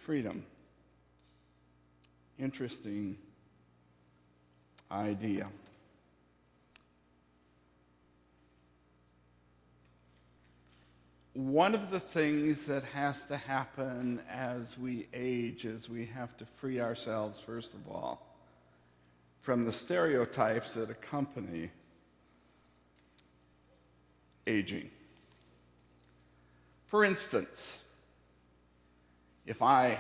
Freedom. Interesting idea. One of the things that has to happen as we age is we have to free ourselves, first of all, from the stereotypes that accompany aging. For instance, if I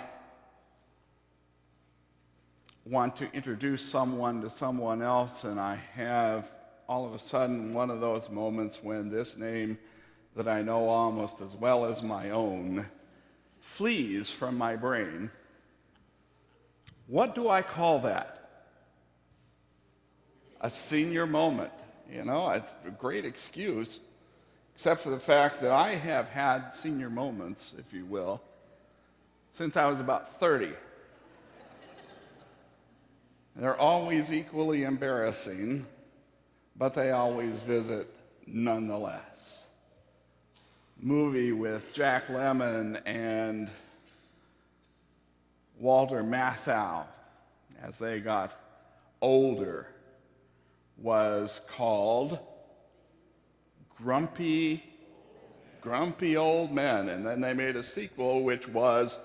want to introduce someone to someone else and I have all of a sudden one of those moments when this name that I know almost as well as my own flees from my brain, what do I call that? A senior moment. You know, it's a great excuse, except for the fact that I have had senior moments, if you will, since I was about 30. They're always equally embarrassing, but they always visit nonetheless. Movie with Jack Lemmon and Walter Matthau as they got older was called Grumpy Old Men. And then they made a sequel which was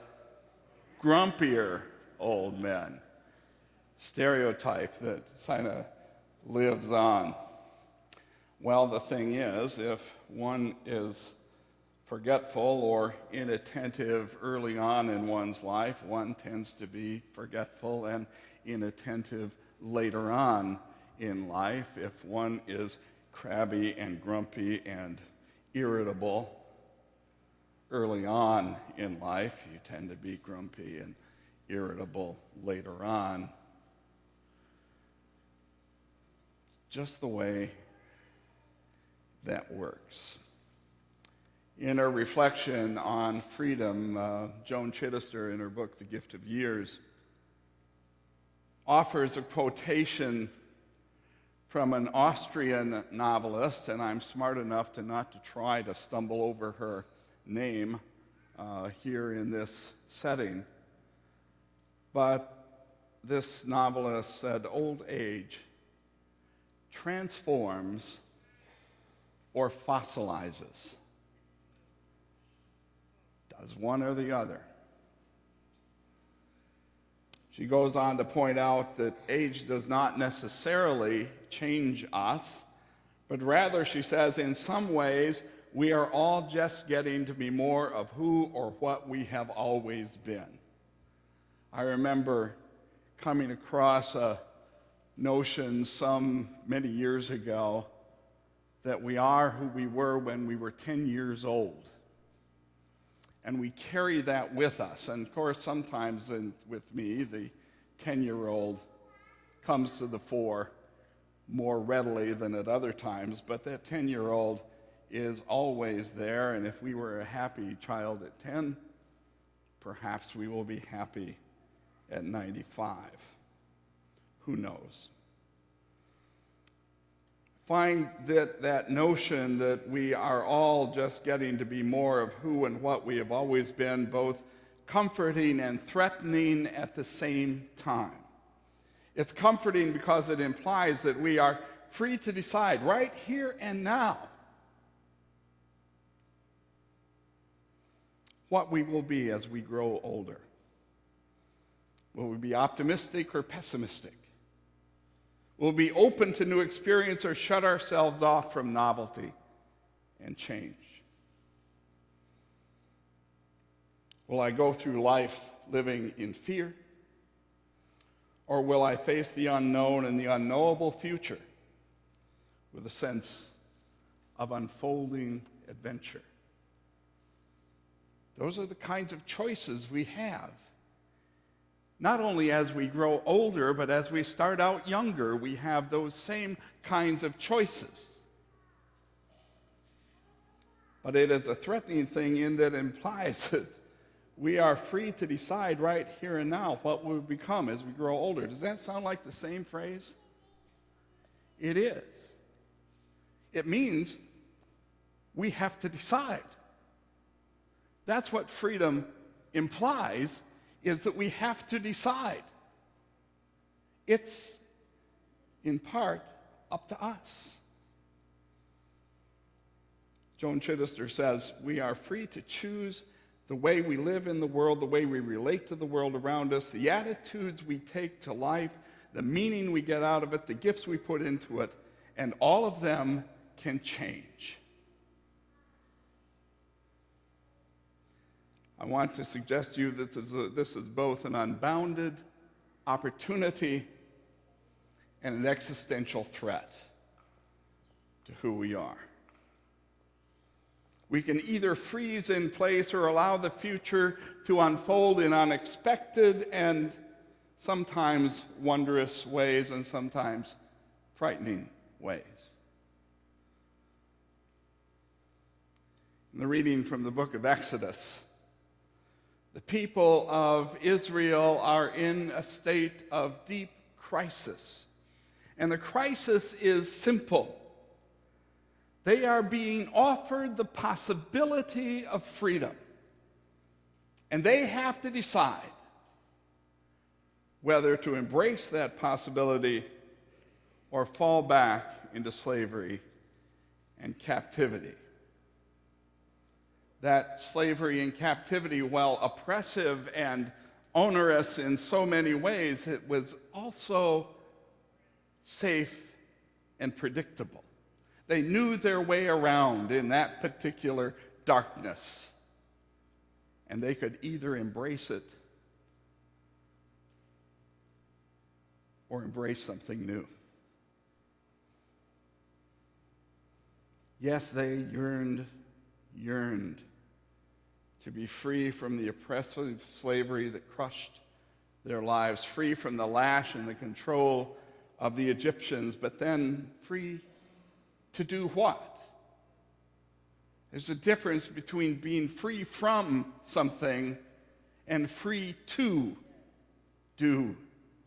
Grumpier Old Men. Stereotype that kind of lives on. Well, the thing is, if one is forgetful or inattentive early on in one's life, one tends to be forgetful and inattentive later on in life. If one is crabby and grumpy and irritable early on in life, you tend to be grumpy and irritable later on. Just the way that works. In her reflection on freedom, Joan Chittister, in her book, The Gift of Years, offers a quotation from an Austrian novelist, and I'm smart enough not to try to stumble over her name here in this setting. But this novelist said, "Old age transforms or fossilizes. Does one or the other." She goes on to point out that age does not necessarily change us, but rather, she says, in some ways, we are all just getting to be more of who or what we have always been. I remember coming across a notion many years ago that we are who we were when we were 10 years old. And we carry that with us. And of course, sometimes with me, the 10-year-old comes to the fore more readily than at other times, but that 10-year-old is always there. And if we were a happy child at 10, perhaps we will be happy at 95. Who knows? Find that notion that we are all just getting to be more of who and what we have always been, both comforting and threatening at the same time. It's comforting because it implies that we are free to decide right here and now what we will be as we grow older. Will we be optimistic or pessimistic? Will we be open to new experience or shut ourselves off from novelty and change? Will I go through life living in fear? Or will I face the unknown and the unknowable future with a sense of unfolding adventure? Those are the kinds of choices we have. Not only as we grow older, but as we start out younger, we have those same kinds of choices. But it is a threatening thing in that it implies that we are free to decide right here and now what we will become as we grow older. Does that sound like the same phrase? It is. It means we have to decide. That's what freedom implies is that we have to decide. It's, in part, up to us. Joan Chittister says, we are free to choose the way we live in the world, the way we relate to the world around us, the attitudes we take to life, the meaning we get out of it, the gifts we put into it, and all of them can change. I want to suggest to you that this is both an unbounded opportunity and an existential threat to who we are. We can either freeze in place or allow the future to unfold in unexpected and sometimes wondrous ways and sometimes frightening ways. In the reading from the book of Exodus, the people of Israel are in a state of deep crisis. And the crisis is simple. They are being offered the possibility of freedom. And they have to decide whether to embrace that possibility or fall back into slavery and captivity. That slavery and captivity, while oppressive and onerous in so many ways, it was also safe and predictable. They knew their way around in that particular darkness, and they could either embrace it or embrace something new. Yes, they yearned to be free from the oppressive slavery that crushed their lives, free from the lash and the control of the Egyptians, but then free to do what? There's a difference between being free from something and free to do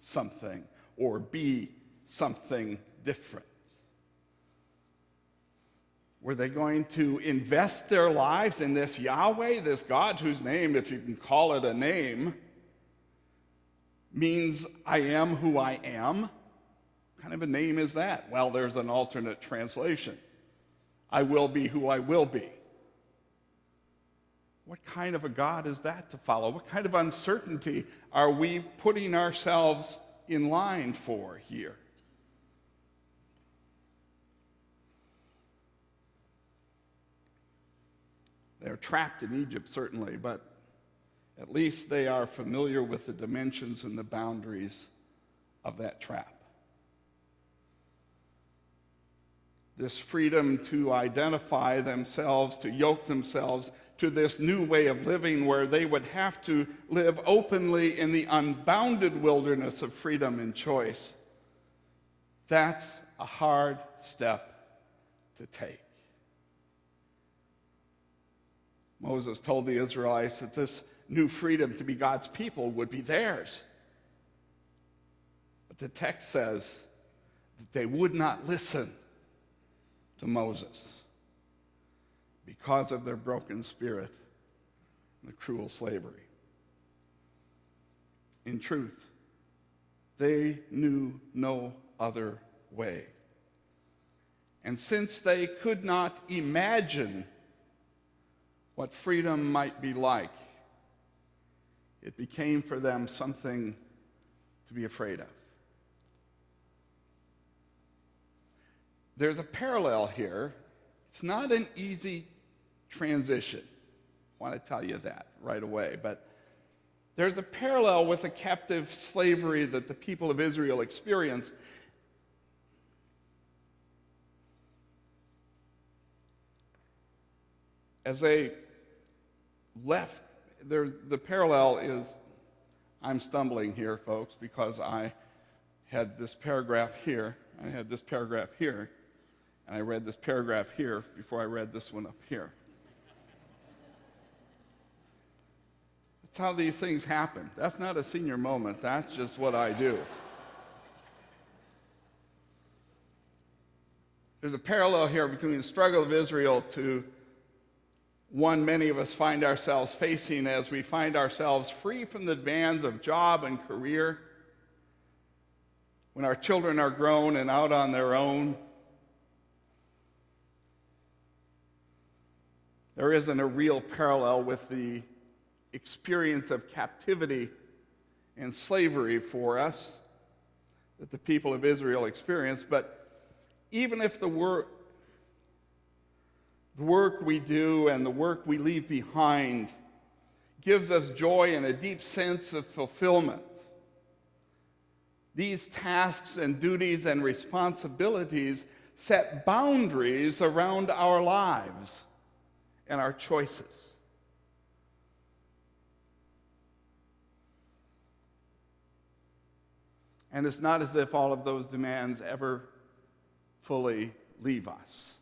something or be something different. Were they going to invest their lives in this Yahweh, this God whose name, if you can call it a name, means I am who I am? What kind of a name is that? Well, there's an alternate translation. I will be who I will be. What kind of a God is that to follow? What kind of uncertainty are we putting ourselves in line for here? They're trapped in Egypt, certainly, but at least they are familiar with the dimensions and the boundaries of that trap. This freedom to identify themselves, to yoke themselves to this new way of living where they would have to live openly in the unbounded wilderness of freedom and choice. That's a hard step to take. Moses told the Israelites that this new freedom to be God's people would be theirs. But the text says that they would not listen to Moses because of their broken spirit and the cruel slavery. In truth, they knew no other way. And since they could not imagine what freedom might be like, it became for them something to be afraid of. There's a parallel here. It's not an easy transition. I want to tell you that right away. But there's a parallel with the captive slavery that the people of Israel experienced. As they left, the parallel is, I'm stumbling here, folks, because I had this paragraph here, I had this paragraph here, and I read this paragraph here before I read this one up here. That's how these things happen. That's not a senior moment. That's just what I do. There's a parallel here between the struggle of Israel to one many of us find ourselves facing as we find ourselves free from the demands of job and career, when our children are grown and out on their own. There isn't a real parallel with the experience of captivity and slavery for us that the people of Israel experienced, but even if the work we do and the work we leave behind gives us joy and a deep sense of fulfillment, these tasks and duties and responsibilities set boundaries around our lives and our choices. And it's not as if all of those demands ever fully leave us.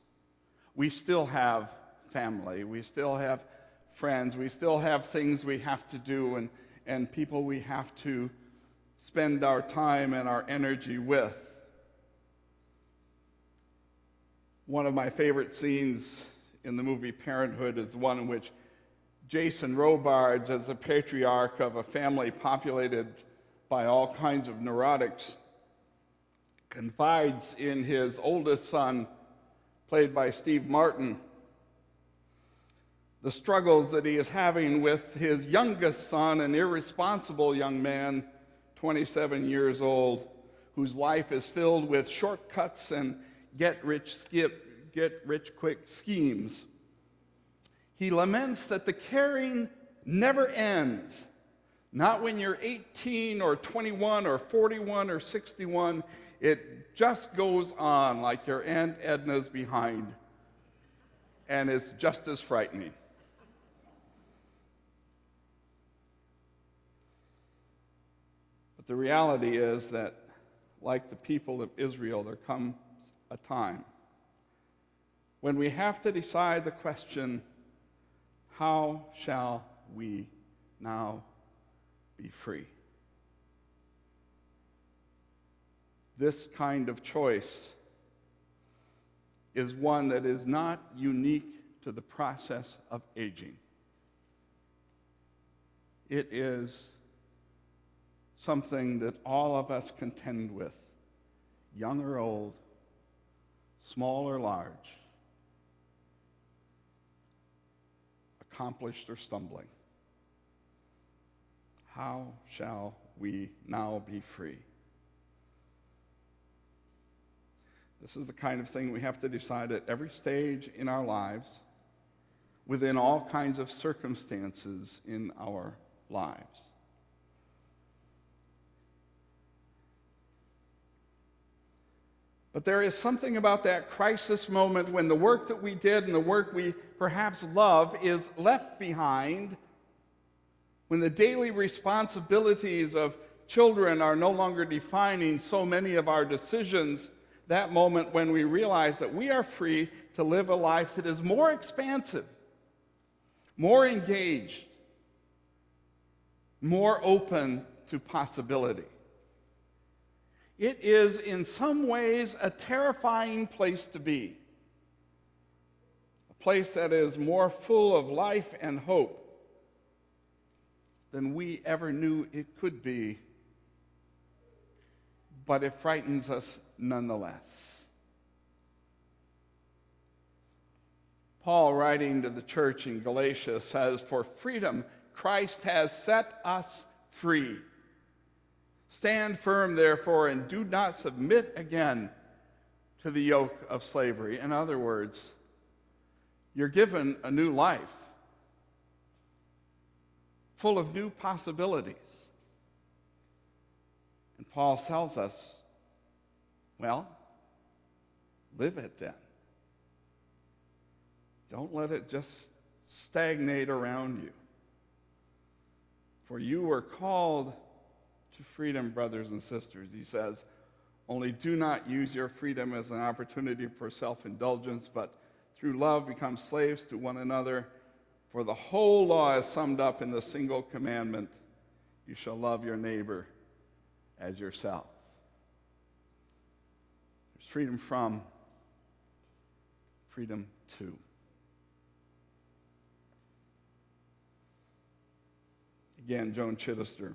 We still have family, we still have friends, we still have things we have to do and people we have to spend our time and our energy with. One of my favorite scenes in the movie Parenthood is the one in which Jason Robards, as the patriarch of a family populated by all kinds of neurotics, confides in his oldest son, played by Steve Martin, the struggles that he is having with his youngest son, an irresponsible young man, 27 years old, whose life is filled with shortcuts and get-rich-quick schemes. He laments that the caring never ends. Not when you're 18 or 21 or 41 or 61. It just goes on like your Aunt Edna's behind, and it's just as frightening. But the reality is that, like the people of Israel, there comes a time when we have to decide the question, how shall we now be free? This kind of choice is one that is not unique to the process of aging. It is something that all of us contend with, young or old, small or large, accomplished or stumbling. How shall we now be free? This is the kind of thing we have to decide at every stage in our lives, within all kinds of circumstances in our lives. But there is something about that crisis moment when the work that we did and the work we perhaps love is left behind, when the daily responsibilities of children are no longer defining so many of our decisions, that moment when we realize that we are free to live a life that is more expansive, more engaged, more open to possibility. It is in some ways a terrifying place to be, a place that is more full of life and hope than we ever knew it could be, but it frightens us nonetheless. Paul, writing to the church in Galatia, says, "For freedom Christ has set us free. Stand firm, therefore, and do not submit again to the yoke of slavery." In other words, you're given a new life, full of new possibilities. And Paul tells us, well, live it then. Don't let it just stagnate around you. For you were called to freedom, brothers and sisters, he says. Only do not use your freedom as an opportunity for self-indulgence, but through love become slaves to one another. For the whole law is summed up in the single commandment: you shall love your neighbor as yourself. There's freedom from, freedom to. Again, Joan Chittister,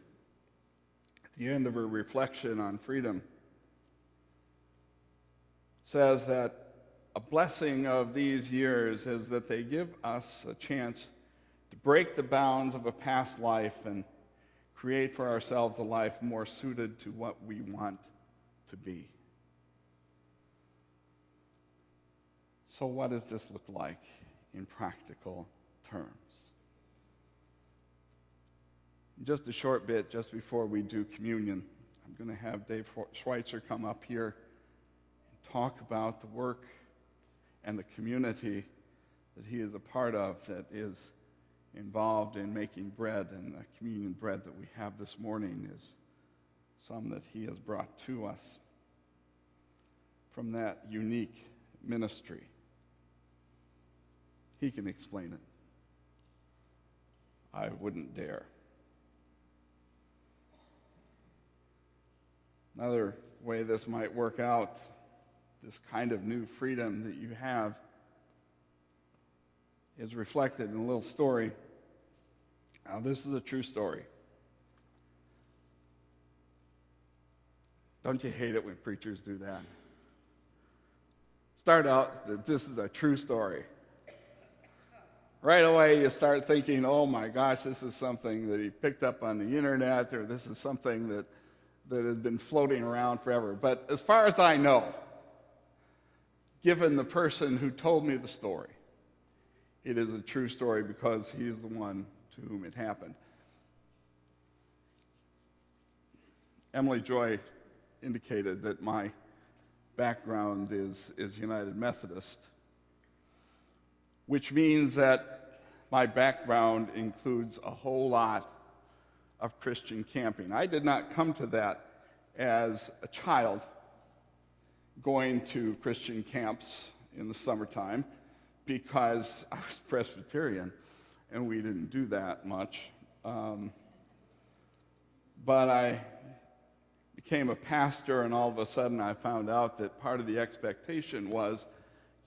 at the end of her reflection on freedom, says that a blessing of these years is that they give us a chance to break the bounds of a past life and create for ourselves a life more suited to what we want to be. So what does this look like in practical terms? In just a short bit, just before we do communion, I'm going to have Dave Schweitzer come up here and talk about the work and the community that he is a part of that is involved in making bread, and the communion bread that we have this morning is some that he has brought to us from that unique ministry. He can explain it. I wouldn't dare. Another way this might work out, this kind of new freedom that you have, is reflected in a little story. Now, this is a true story. Don't you hate it when preachers do that? Start out that this is a true story. Right away, you start thinking, oh my gosh, this is something that he picked up on the internet, or this is something that has been floating around forever. But as far as I know, given the person who told me the story, it is a true story because he is the one to whom it happened. Emily Joy indicated that my background is United Methodist, which means that my background includes a whole lot of Christian camping. I did not come to that as a child going to Christian camps in the summertime because I was Presbyterian and we didn't do that much. But I became a pastor, and all of a sudden I found out that part of the expectation was,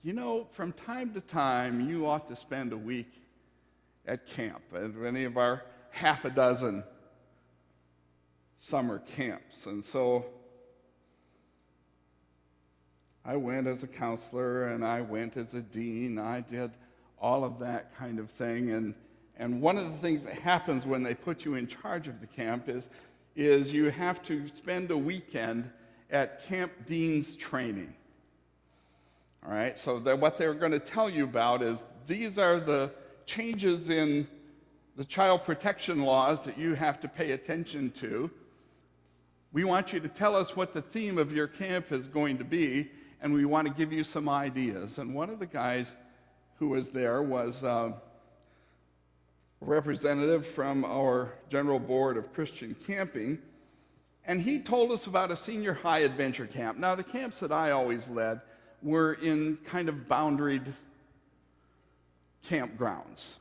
you know, from time to time you ought to spend a week at camp at any of our half a dozen summer camps. And so I went as a counselor and I went as a dean. I did all of that kind of thing. And one of the things that happens when they put you in charge of the camp is you have to spend a weekend at camp dean's training. All right, so what they're going to tell you about is these are the changes in the child protection laws that you have to pay attention to. We want you to tell us what the theme of your camp is going to be, and we want to give you some ideas. And one of the guys who was there was a representative from our General Board of Christian Camping, and he told us about a senior high adventure camp. Now, the camps that I always led were in kind of boundaried campgrounds.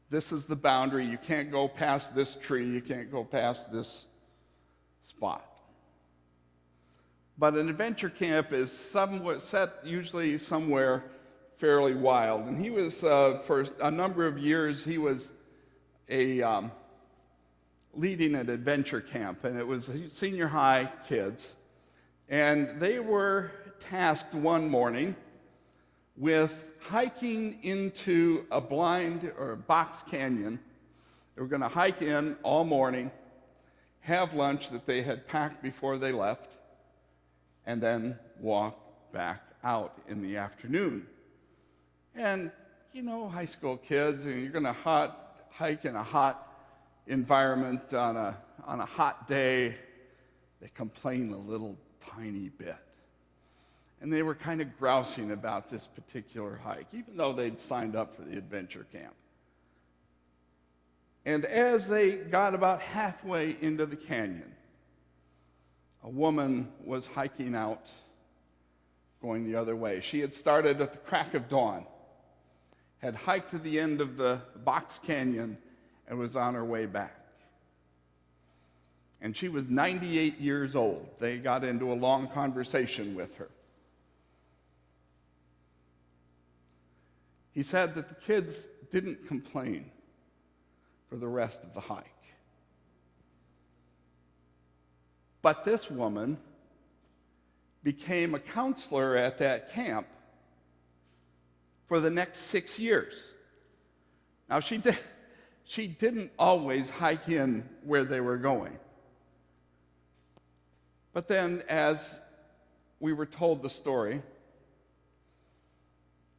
This is the boundary. You can't go past this tree. You can't go past this spot. But an adventure camp is somewhat set usually somewhere fairly wild. And he was, for a number of years, he was leading an adventure camp. And it was senior high kids. And they were tasked one morning with hiking into a blind or a box canyon. They were going to hike in all morning, have lunch that they had packed before they left, and then walk back out in the afternoon. And, you know, high school kids, and you're going to hike in a hot environment on a hot day, they complain a little tiny bit. And they were kind of grousing about this particular hike, even though they'd signed up for the adventure camp. And as they got about halfway into the canyon, a woman was hiking out, going the other way. She had started at the crack of dawn, had hiked to the end of the box canyon, and was on her way back. And she was 98 years old. They got into a long conversation with her. He said that the kids didn't complain for the rest of the hike. But this woman became a counselor at that camp for the next 6 years. Now, she didn't always hike in where they were going. But then, as we were told the story,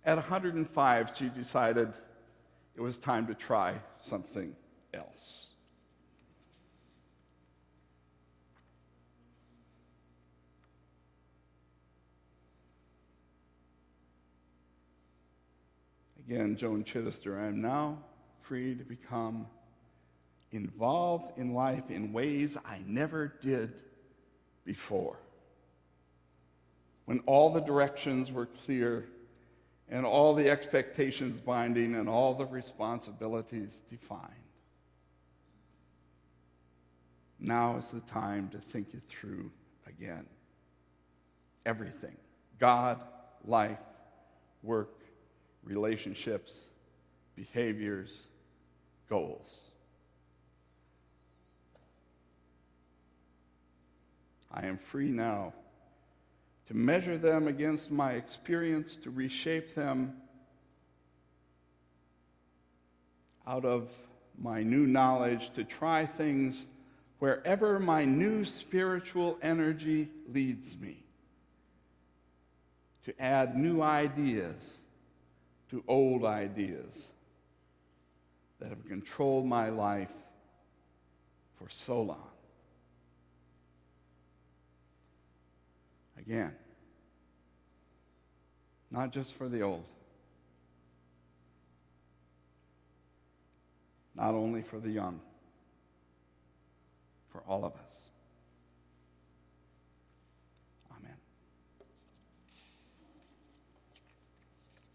at 105, she decided it was time to try something else. Again, Joan Chittister, I am now free to become involved in life in ways I never did before. When all the directions were clear and all the expectations binding and all the responsibilities defined. Now is the time to think it through again. Everything. God, life, work, relationships, behaviors, goals. I am free now to measure them against my experience, to reshape them out of my new knowledge, to try things wherever my new spiritual energy leads me, to add new ideas to old ideas that have controlled my life for so long. Again, not just for the old, not only for the young, for all of us.